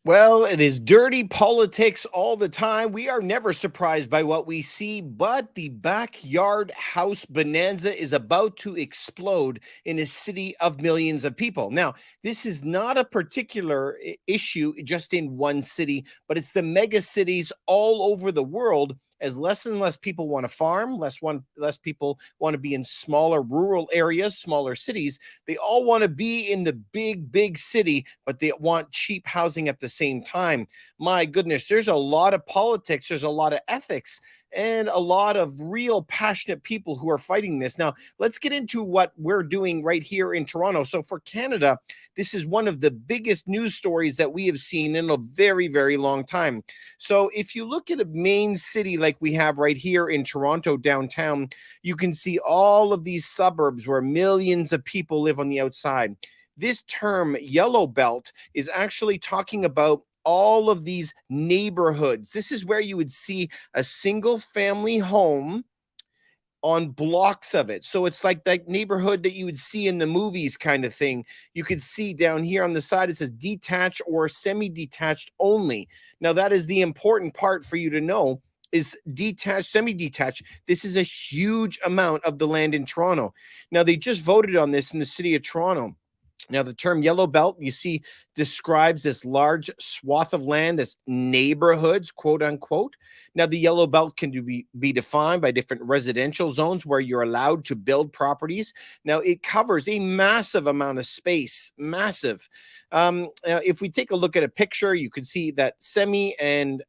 Well, it is dirty politics all the time. We are never surprised by what we see, but the backyard house bonanza is about to explode in a city of millions of people. Now, this is not a particular issue just in one city, but it's the mega cities all over the world. As less and less people want to farm, less people want to be in smaller rural areas, smaller cities. They all want to be in the big city, but they want cheap housing at the same time. My goodness, there's a lot of politics, there's a lot of ethics, and a lot of real passionate people who are fighting this. Now, let's get into what we're doing right here in Toronto. So, for Canada, this is one of the biggest news stories that we have seen in a very long time. So, if you look at a main city like we have right here in Toronto downtown, you can see all of these suburbs where millions of people live on the outside. This term, yellow belt, is actually talking about all of these neighborhoods. This is where you would see a single family home on blocks of it. So it's like that neighborhood that you would see in the movies kind of thing. You could see down here on the side, it says detached or semi detached only. Now, that is the important part for you to know is detached, semi detached. This is a huge amount of the land in Toronto. Now, they just voted on this in the city of Toronto. Now, the term yellow belt, you see, describes this large swath of land, this neighborhoods, quote unquote. Now, the yellow belt can be defined by different residential zones where you're allowed to build properties. Now, it covers a massive amount of space, massive. If we take a look at a picture, you can see that semi and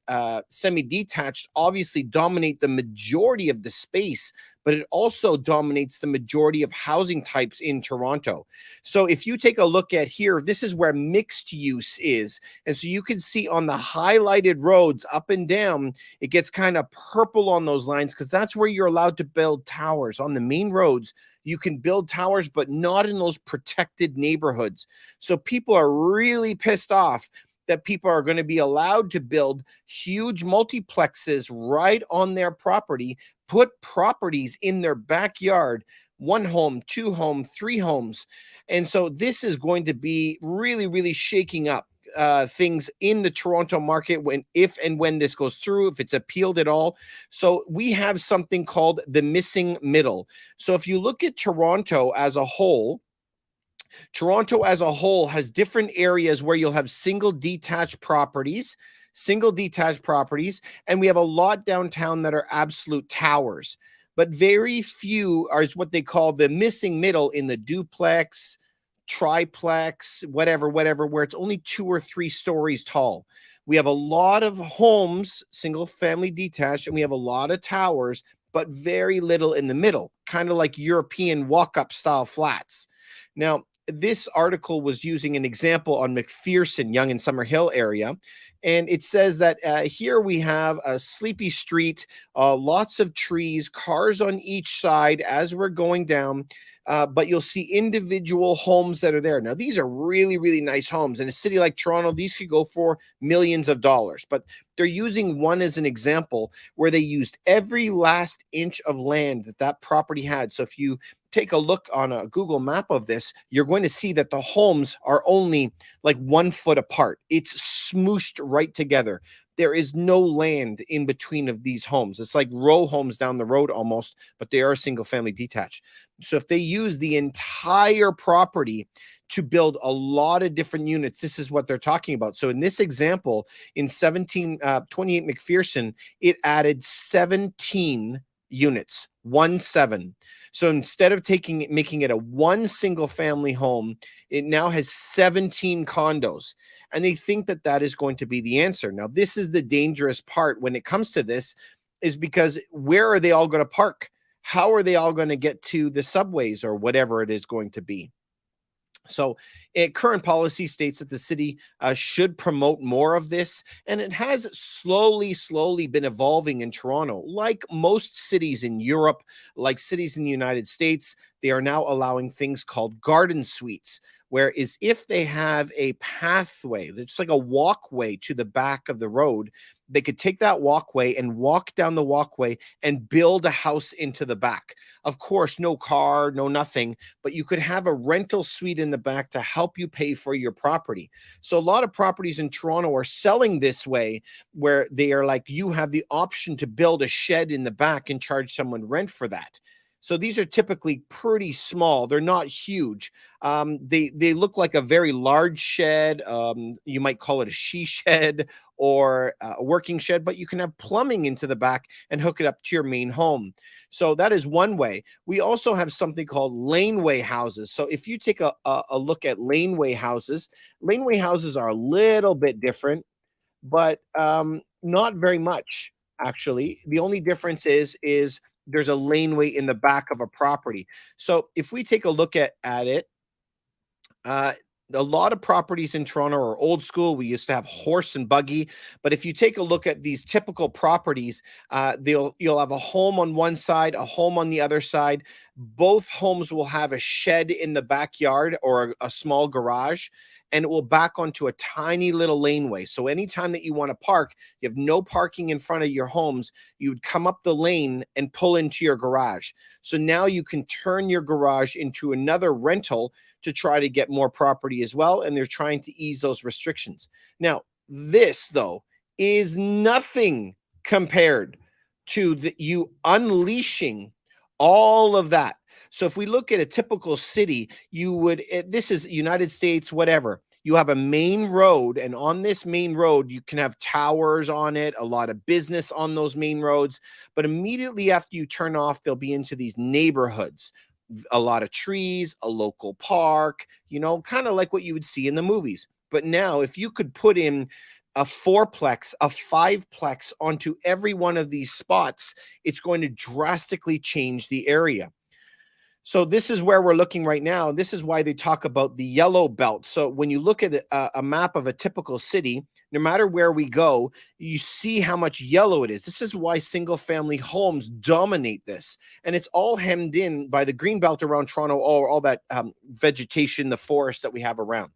semi detached obviously dominate the majority of the space, but it also dominates the majority of housing types in Toronto. So if you take a look at here, this is where mixed use is. And so you can see on the highlighted roads up and down, it gets kind of purple on those lines because that's where you're allowed to build towers. On the main roads, you can build towers, but not in those protected neighborhoods. So people are really pissed off that people are going to be allowed to build huge multiplexes right on their property, put properties in their backyard, one home, two home, three homes. And so this is going to be really shaking up things in the Toronto market when, if and when this goes through, if it's appealed at all. So we have something called the missing middle. So if you look at Toronto as a whole has different areas where you'll have single detached properties, and we have a lot downtown that are absolute towers. But very few are what they call the missing middle in the duplex, triplex, whatever, where it's only 2 or 3 stories tall. We have a lot of homes, single family detached, and we have a lot of towers, but very little in the middle, kind of like European walk up style flats. Now, this article was using an example on McPherson, Yonge and Summerhill area. And it says that here we have a sleepy street, lots of trees, cars on each side as we're going down. But you'll see individual homes that are there. Now, these are really nice homes. In a city like Toronto, these could go for millions of dollars. But they're using one as an example where they used every last inch of land that that property had. So if you take a look on a Google map of this, you're going to see that the homes are only like 1 foot apart. It's smooshed right together. There is no land in between of these homes. It's like row homes down the road almost, but they are single family detached. So if they use the entire property to build a lot of different units, this is what they're talking about. So in this example, in 1728 McPherson, it added 17 units, 1 7. So instead of making it a one single family home, it now has 17 condos. And they think that that is going to be the answer. Now, this is the dangerous part when it comes to this, is because where are they all going to park? How are they all going to get to the subways or whatever it is going to be? So, current policy states that the city should promote more of this, and it has slowly been evolving in Toronto. Like most cities in Europe, like cities in the United States, they are now allowing things called garden suites, where is if they have a pathway, it's like a walkway to the back of the road, they could take that walkway and walk down the walkway and build a house into the back. Of course, no car, no nothing, but you could have a rental suite in the back to help you pay for your property. So a lot of properties in Toronto are selling this way, where they are like, you have the option to build a shed in the back and charge someone rent for that. So these are typically pretty small. They're not huge. They look like a very large shed. You might call it a she shed or a working shed, but you can have plumbing into the back and hook it up to your main home. So that is one way. We also have something called laneway houses. So if you take a look at laneway houses are a little bit different, but not very much actually. The only difference is there's a laneway in the back of a property. So if we take a look at it, uh, a lot of properties in Toronto are old school. We used to have horse and buggy, but if you take a look at these typical properties, you'll have a home on one side, a home on the other side. Both homes will have a shed in the backyard or a small garage, and it will back onto a tiny little laneway. So anytime that you want to park, you have no parking in front of your homes. You would come up the lane and pull into your garage. So now you can turn your garage into another rental to try to get more property as well. And they're trying to ease those restrictions. Now, this, though, is nothing compared to you unleashing all of that. So if we look at a typical city, this is United States, whatever. You have a main road, and on this main road, you can have towers on it, a lot of business on those main roads. But immediately after you turn off, they'll be into these neighborhoods, a lot of trees, a local park, kind of like what you would see in the movies. But now, if you could put in a fourplex, a fiveplex onto every one of these spots, it's going to drastically change the area. So this is where we're looking right now. This is why they talk about the yellow belt. So when you look at a map of a typical city, no matter where we go, you see how much yellow it is. This is why single family homes dominate this. And it's all hemmed in by the green belt around Toronto, all that vegetation, the forest that we have around.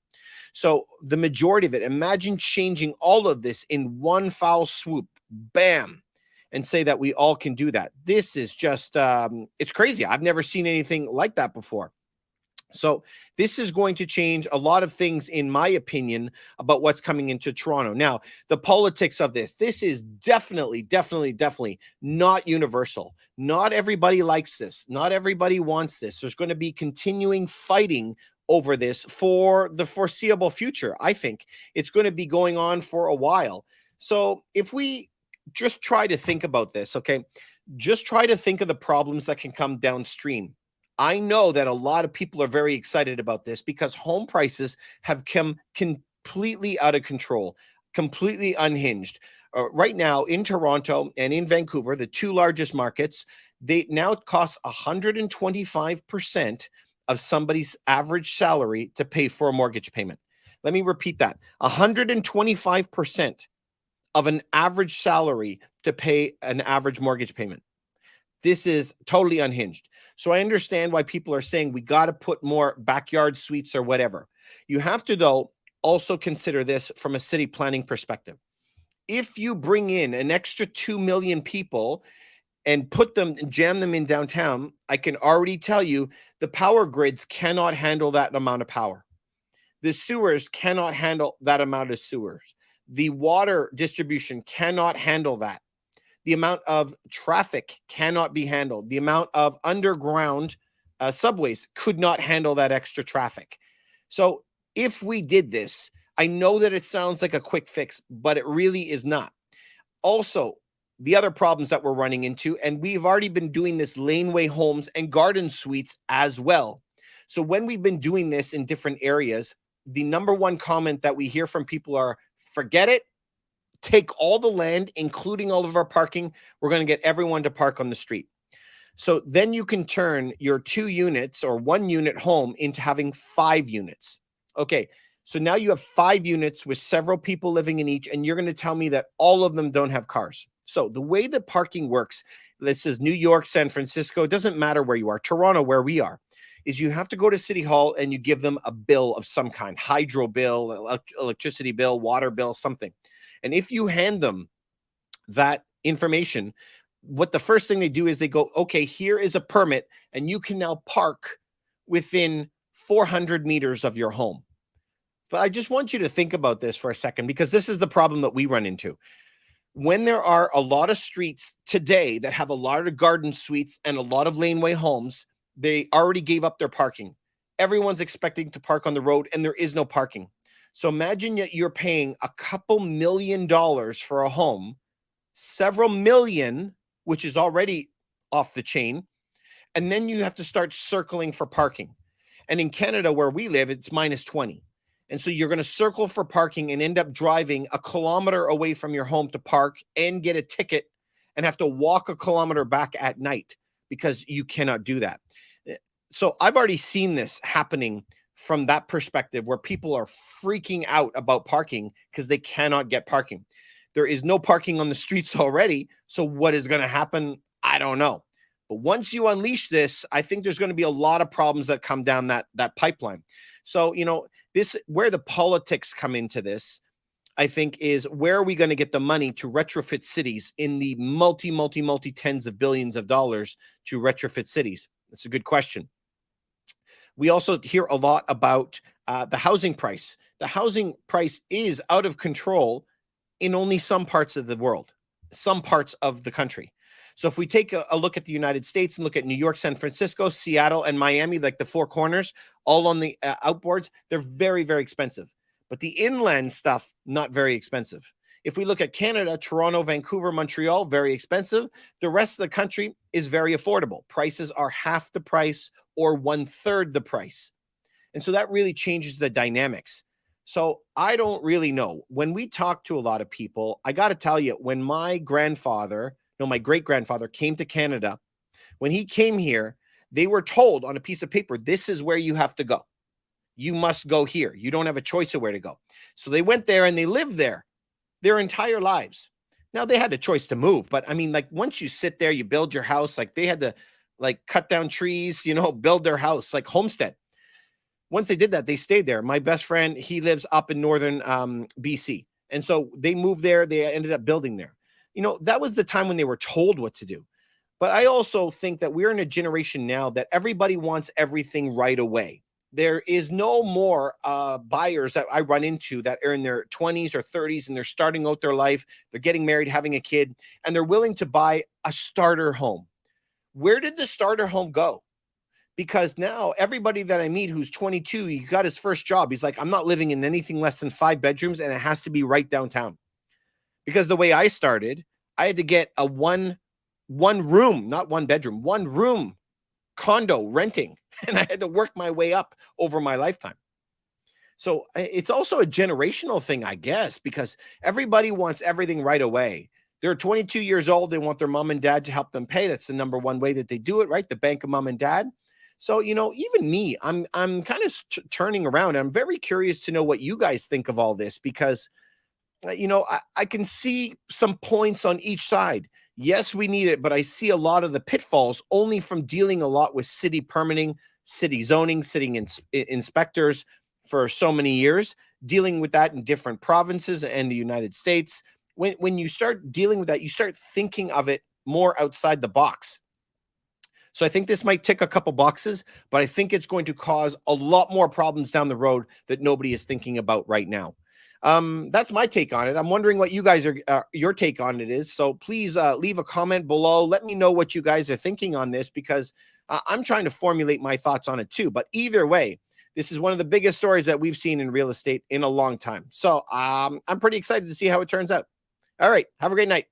So the majority of it, imagine changing all of this in one foul swoop, bam, and say that we all can do that. This is just, it's crazy. I've never seen anything like that before. So this is going to change a lot of things, in my opinion, about what's coming into Toronto. Now, the politics of this is definitely not universal. Not everybody likes this. Not everybody wants this. There's going to be continuing fighting over this for the foreseeable future. I think it's going to be going on for a while. So if we just try to think about this, okay, just try to think of the problems that can come downstream. I know that a lot of people are very excited about this because home prices have come completely out of control, completely unhinged. Right now in Toronto and in Vancouver, the two largest markets, they now cost 125% of somebody's average salary to pay for a mortgage payment. Let me repeat that. 125% of an average salary to pay an average mortgage payment. This is totally unhinged. So I understand why people are saying we got to put more backyard suites or whatever. You have to, though, also consider this from a city planning perspective. If you bring in an extra 2 million people and jam them in downtown, I can already tell you the power grids cannot handle that amount of power. The sewers cannot handle that amount of sewers. The water distribution cannot handle that. The amount of traffic cannot be handled. The amount of underground subways could not handle that extra traffic. So if we did this, I know that it sounds like a quick fix, but it really is not. Also, the other problems that we're running into, and we've already been doing this laneway homes and garden suites as well. So when we've been doing this in different areas, the number one comment that we hear from people are, forget it, take all the land, including all of our parking. We're going to get everyone to park on the street. So then you can turn your 2 units or 1 unit home into having 5 units. Okay, so now you have 5 units with several people living in each, and you're going to tell me that all of them don't have cars. So the way that parking works, this is New York, San Francisco, it doesn't matter where you are, Toronto, where we are, is you have to go to City Hall and you give them a bill of some kind, hydro bill, electricity bill, water bill, something. And if you hand them that information, what the first thing they do is they go, okay, here is a permit, and you can now park within 400 meters of your home. But I just want you to think about this for a second, because this is the problem that we run into. When there are a lot of streets today that have a lot of garden suites and a lot of laneway homes, they already gave up their parking. Everyone's expecting to park on the road, and there is no parking. So imagine that you're paying a couple $1 million for a home, several million, which is already off the chain, and then you have to start circling for parking. And in Canada, where we live, it's -20. And so you're going to circle for parking and end up driving a kilometer away from your home to park and get a ticket and have to walk a kilometer back at night because you cannot do that. So I've already seen this happening from that perspective, where people are freaking out about parking because they cannot get parking. There is no parking on the streets already. So what is going to happen? I don't know. But once you unleash this, I think there's going to be a lot of problems that come down that pipeline. So, this, where the politics come into this, I think, is where are we going to get the money to retrofit cities in the multi tens of billions of dollars to retrofit cities? That's a good question. We also hear a lot about the housing price. The housing price is out of control in only some parts of the world, some parts of the country. So if we take a look at the United States and look at New York, San Francisco, Seattle, and Miami, like the four corners, all on the outboards, they're very, very expensive. But the inland stuff, not very expensive. If we look at Canada, Toronto, Vancouver, Montreal, very expensive. The rest of the country is very affordable. Prices are half the price or 1/3 the price. And so that really changes the dynamics. So I don't really know. When we talk to a lot of people, I got to tell you, when my great-grandfather came to Canada, when he came here, they were told on a piece of paper, this is where you have to go. You must go here. You don't have a choice of where to go. So they went there and they lived there their entire lives. Now they had a choice to move, but I mean, like, once you sit there, you build your house, like they had to cut down trees, build their house, like homestead. Once they did that, they stayed there. My best friend, he lives up in northern BC. And so they moved there. They ended up building there. That was the time when they were told what to do. But I also think that we're in a generation now that everybody wants everything right away. There is no more buyers that I run into that are in their 20s or 30s and they're starting out their life. They're getting married, having a kid, and they're willing to buy a starter home. Where did the starter home go? Because now everybody that I meet who's 22, he got his first job. He's like, I'm not living in anything less than 5 bedrooms, and it has to be right downtown. Because the way I started, I had to get a one room, not 1 bedroom, 1 room condo renting. And I had to work my way up over my lifetime. So it's also a generational thing, I guess, because everybody wants everything right away. They're 22 years old. They want their mom and dad to help them pay. That's the number one way that they do it, right? The bank of mom and dad. So, even me, I'm kind of turning around. I'm very curious to know what you guys think of all this, because I can see some points on each side. Yes, we need it, but I see a lot of the pitfalls only from dealing a lot with city permitting, city zoning, city inspectors for so many years, dealing with that in different provinces and the United States. When you start dealing with that, you start thinking of it more outside the box. So I think this might tick a couple boxes, but I think it's going to cause a lot more problems down the road that nobody is thinking about right now. That's my take on it. I'm wondering what you guys your take on it is. So please leave a comment below. Let me know what you guys are thinking on this, because I'm trying to formulate my thoughts on it too. But either way, this is one of the biggest stories that we've seen in real estate in a long time. So I'm pretty excited to see how it turns out. All right. Have a great night.